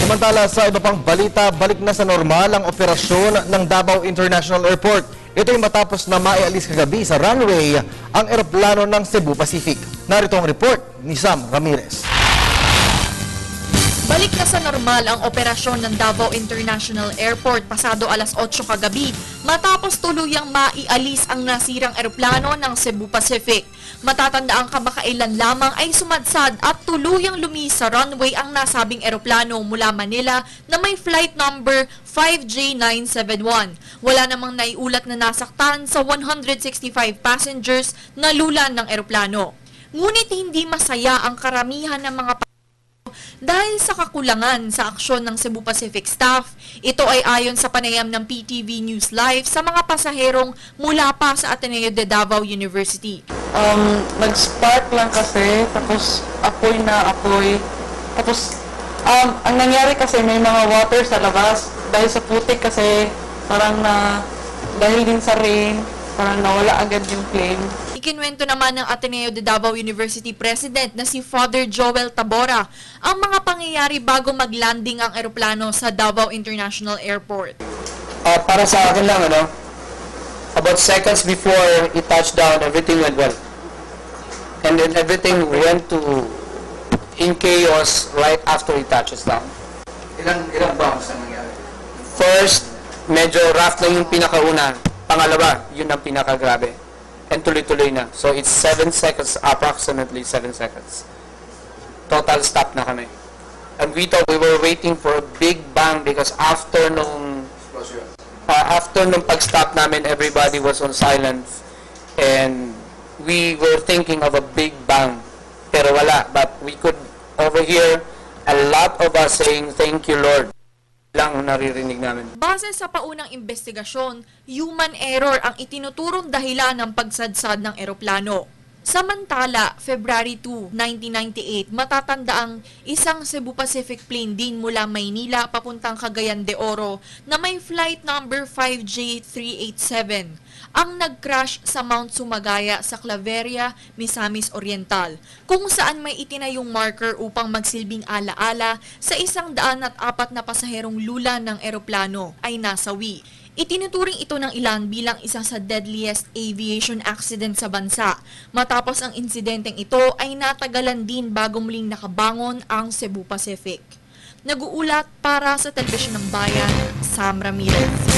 Samantala sa iba pang balita, balik na sa normal ang operasyon ng Davao International Airport. Ito ay matapos na maialis kagabi sa runway ang eroplano ng Cebu Pacific. Narito ang report ni Sam Ramirez. Balik na sa normal ang operasyon ng Davao International Airport pasado alas 8 kagabi matapos tuluyang maialis ang nasirang eroplano ng Cebu Pacific. Matatandaan kamakailan lamang ay sumadsad at tuluyang lumis sa runway ang nasabing eroplano mula Manila na may flight number 5J971. Wala namang naiulat na nasaktan sa 165 passengers na lulan ng eroplano. Ngunit hindi masaya ang karamihan ng mga dahil sa kakulangan sa aksyon ng Cebu Pacific staff. Ito ay ayon sa panayam ng PTV News Live sa mga pasaherong mula pa sa Ateneo de Davao University. Nag-spark lang kasi, tapos apoy na apoy. Tapos, ang nangyari kasi may mga water sa labas. Dahil sa putik kasi, parang dahil din sa rain, parang nawala agad yung plane. Ikinwento naman ng Ateneo de Davao University President na si Father Joel Tabora ang mga pangyayari bago maglanding ang eroplano sa Davao International Airport. Para sa akin lang, about seconds before it touched down, everything went well. And then everything went in chaos right after it touches down. Ilang bounce ang nangyari? First, medyo rough lang yung pinakauna. Pangalawa, yun ang pinakagrabe. And tuloy-tuloy na. So it's 7 seconds, approximately 7 seconds. Total stop na kami. And we thought we were waiting for a big bang because after nung pag-stop namin, everybody was on silence. And we were thinking of a big bang. Pero wala. But we could overhear a lot of us saying, "Thank you, Lord." Lang naririnig namin. Base sa paunang investigasyon, human error ang itinuturong dahilan ng pagsadsad ng eroplano. Samantala, February 2, 1998, matatandaang isang Cebu Pacific plane din mula Maynila papuntang Cagayan de Oro na may flight number 5J387 ang nag-crash sa Mount Sumagaya sa Claveria, Misamis Oriental, kung saan may itinayong marker upang magsilbing alaala sa 104 na pasaherong lula ng eroplano ay nasawi. Itinuturing ito ng ilan bilang isa sa deadliest aviation accident sa bansa. Matapos ang insidenteng ito ay natagalan din bago muling nakabangon ang Cebu Pacific. Nag-uulat para sa Telebisyon ng Bayan, Sam Ramirez.